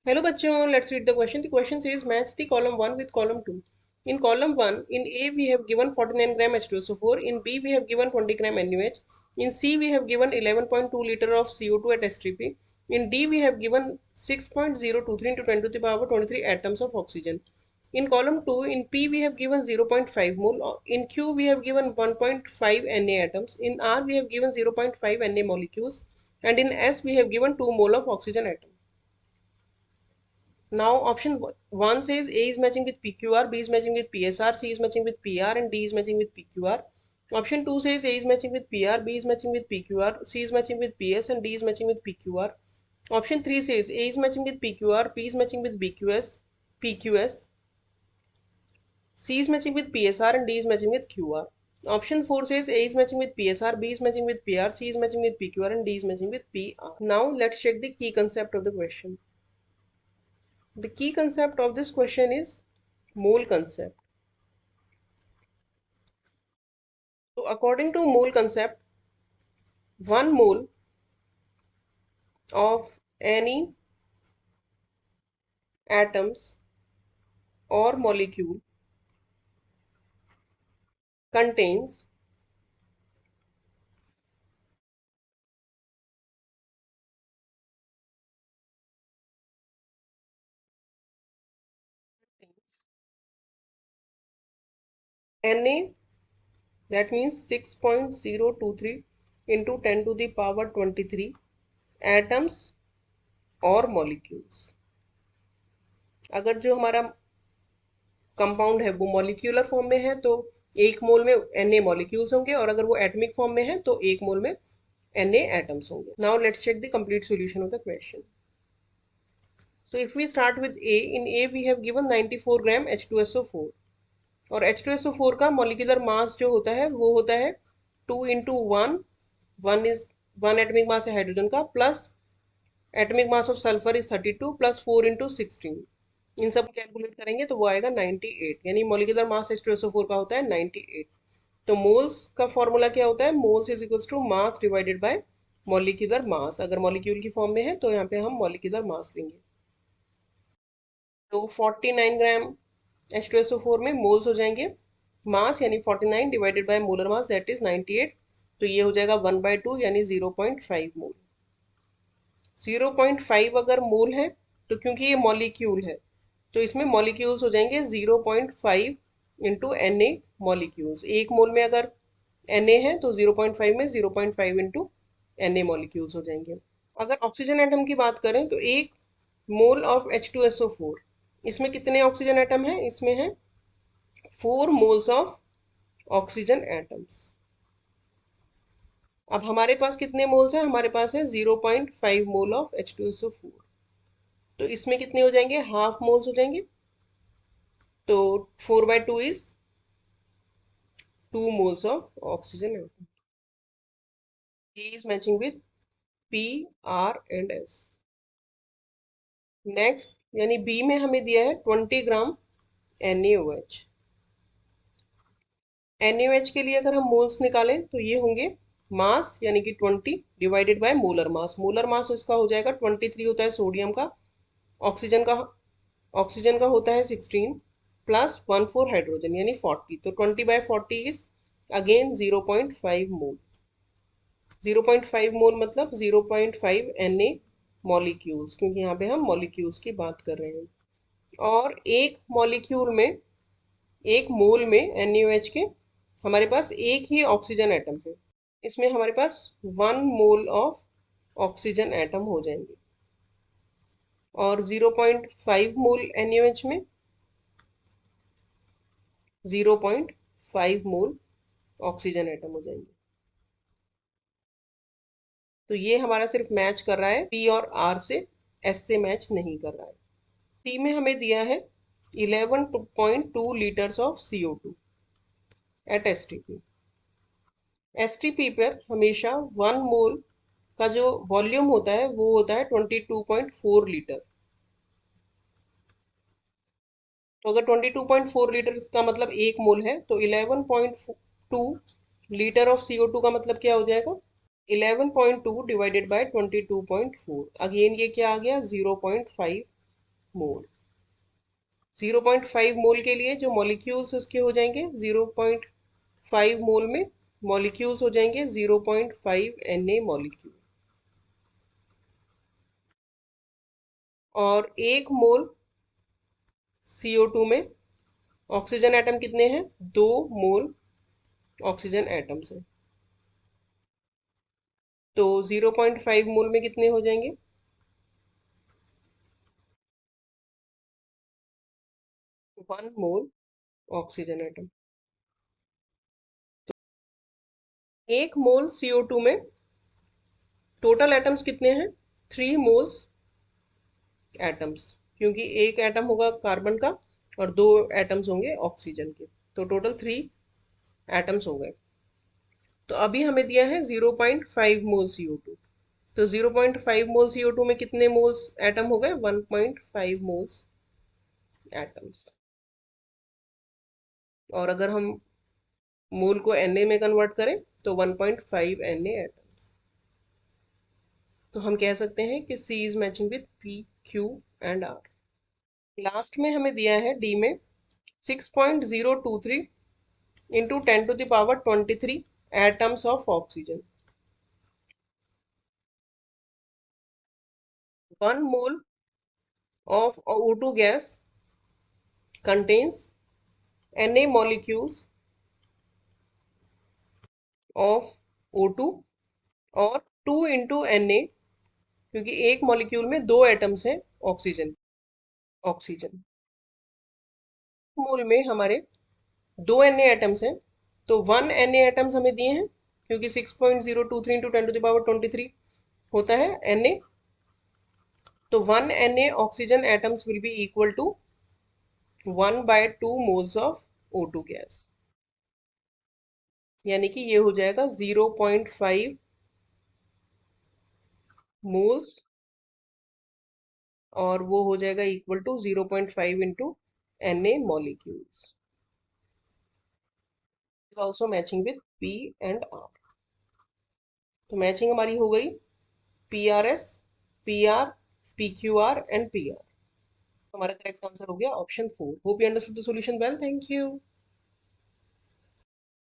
Hello bachon, let's read the question. The question says match the column 1 with column 2. In column 1, in A we have given 49 gram H2SO4, in B we have given 20 gram NaOH, in C we have given 11.2 liter of CO2 at S3P, in D we have given 6.023 into 10 to the power 23 atoms of oxygen. In column 2, in P we have given 0.5 mole, in Q we have given 1.5 Na atoms, in R we have given 0.5 Na molecules, and in S we have given 2 mole of oxygen atom. Now option 1 says A is matching with PQR, B is matching with PSR, C is matching with PR, and D is matching with PQR. Option 2 says A is matching with PR, B is matching with PQR, C is matching with PS, and D is matching with PQR. Option 3 says A is matching with PQR, P is matching with PQS, C is matching with PSR, and D is matching with QR. Option 4 says A is matching with PSR, B is matching with PR, C is matching with PQR, and D is matching with PR. Now let's check the key concept of the question. The key concept of this question is mole concept. So according to mole concept, 1 mole of any atoms or molecule contains Na, that means 6.023 into 10 to the power 23 atoms और molecules. अगर जो हमारा compound है वो molecular form में है तो 1 mole में Na मॉलिक्यूल्स होंगे, और अगर वो एटमिक फॉर्म में है तो 1 मोल में Na एटम्स होंगे. Now let's check the complete solution of the question. So if we start with A, in A we have given 94 gram H2SO4, और H2SO4 का मॉलिक्यूलर मास जो होता है वो होता है 2 into one, one is one atomic mass है hydrogen का, plus atomic mass of sulphur is 32 plus 4 into 16. इन सब कैलकुलेट करेंगे तो वो आएगा 98, यानी मॉलिक्यूलर मास H2SO4 का होता है 98. तो मोल्स का फॉर्मूला क्या होता है? Moles is equals to mass divided by molecular mass. अगर मॉलिक्यूल की फॉर्म में है तो यहाँ पे हम मॉलिक्यूलर मास लेंगे. तो 49 ग्राम H2SO4 में मोल्स हो जाएंगे मास, यानी 49 divided by molar mass that is 98. तो ये हो जाएगा 1/2 यानी 0.5 मोल. 0.5 अगर मोल है तो क्योंकि ये मॉलिक्यूल है तो इसमें मॉलिक्यूल्स हो जाएंगे 0.5 इंटू Na मॉलिक्यूल्स. एक मोल में अगर Na है तो 0.5 में 0.5 इंटू Na मॉलिक्यूल्स हो जाएंगे. अगर ऑक्सीजन एटम की बात करें तो एक मोल ऑफ H2SO4, इसमें कितने ऑक्सीजन एटम हैं? इसमें है 4 मोल्स ऑफ ऑक्सीजन एटम्स. अब हमारे पास कितने मोल्स हैं? हमारे पास है 0.5 मोल ऑफ H2SO4. तो इसमें कितने हो जाएंगे? हाफ मोल्स हो जाएंगे. तो 4/2 is 2 moles of oxygen atom. A is matching with P, R and S. Next यानी बी में हमें दिया है 20 ग्राम NaOH. NaOH के लिए अगर हम मोल्स निकालें तो ये होंगे मास यानी कि 20 divided by molar mass. Molar mass इसका हो जाएगा 23 होता है सोडियम का, ऑक्सीजन का होता है 16 प्लस 1 4 हाइड्रोजन यानी 40. तो 20/40 इज अगेन 0.5 मोल. 0.5 मोल मतलब 0.5 Na मॉलिक्यूल्स, क्योंकि यहाँ पे हम मॉलिक्यूल्स की बात कर रहे हैं. और एक मोल में NaOH के हमारे पास एक ही ऑक्सीजन एटम है. इसमें हमारे पास 1 मोल ऑफ ऑक्सीजन एटम हो जाएंगे, और 0.5 मोल NaOH में 0.5 मोल ऑक्सीजन एटम हो जाएंगे. तो ये हमारा सिर्फ मैच कर रहा है पी और आर से, एस से मैच नहीं कर रहा है. टी में हमें दिया है 11.2 litres of CO2 at STP. STP पर हमेशा 1 मोल का जो वॉल्यूम होता है वो होता है 22.4 लीटर. तो अगर 22.4 लीटर का मतलब 1 मोल है तो 11.2 लीटर ऑफ CO2 का मतलब क्या हो जाएगा? 11.2 डिवाइडेड बाय 22.4. अगेन ये क्या आ गया? 0.5 मोल। 0.5 मोल के लिए जो मॉलिक्यूल्स उसके हो जाएंगे 0.5 मोल में मॉलिक्यूल्स हो जाएंगे 0.5 Na मॉलिक्यूल। और 1 मोल CO2 में ऑक्सीजन एटम कितने हैं? 2 मोल ऑक्सीजन एटम्स हैं। तो 0.5 मोल में कितने हो जाएंगे? 1 मोल ऑक्सीजन एटम। 1 मोल CO2 में टोटल एटम्स कितने हैं? 3 मोल्स एटम्स, क्योंकि एक एटम होगा कार्बन का और 2 एटम्स होंगे ऑक्सीजन के, तो टोटल 3 एटम्स हो गए। तो अभी हमें दिया है 0.5 मोल CO2, तो 0.5 मोल CO2 में कितने मोल्स एटम हो गए? 1.5 मोल्स एटम्स। और अगर हम मोल को Na में कन्वर्ट करें तो 1.5 Na एटम्स। तो हम कह सकते हैं कि C is matching with P, Q and R। Last में हमें दिया है डी में 6.023 into 10⁻23 atoms of oxygen. 1 mole of O2 gas contains Na molecules of O2 और 2 इंटू Na, क्योंकि एक मॉलिक्यूल में 2 एटम्स हैं ऑक्सीजन। ऑक्सीजन मोल में हमारे 2 Na एटम्स हैं, तो 1 Na एटम्स हमें दिए हैं, क्योंकि 6.023 इंटू 10⁻23 होता है Na। तो 1 Na oxygen atoms will be equal to 1/2 moles of O2 gas, यानी कि ये हो जाएगा 0.5 मोल्स, और वो हो जाएगा equal to 0.5 into Na molecules, also matching with P and R। तो मैचिंग हमारी हो गई PRS, PR, PQR and PR। हमारा करेक्ट आंसर हो गया option 4। Hope you understood the solution well. Thank you.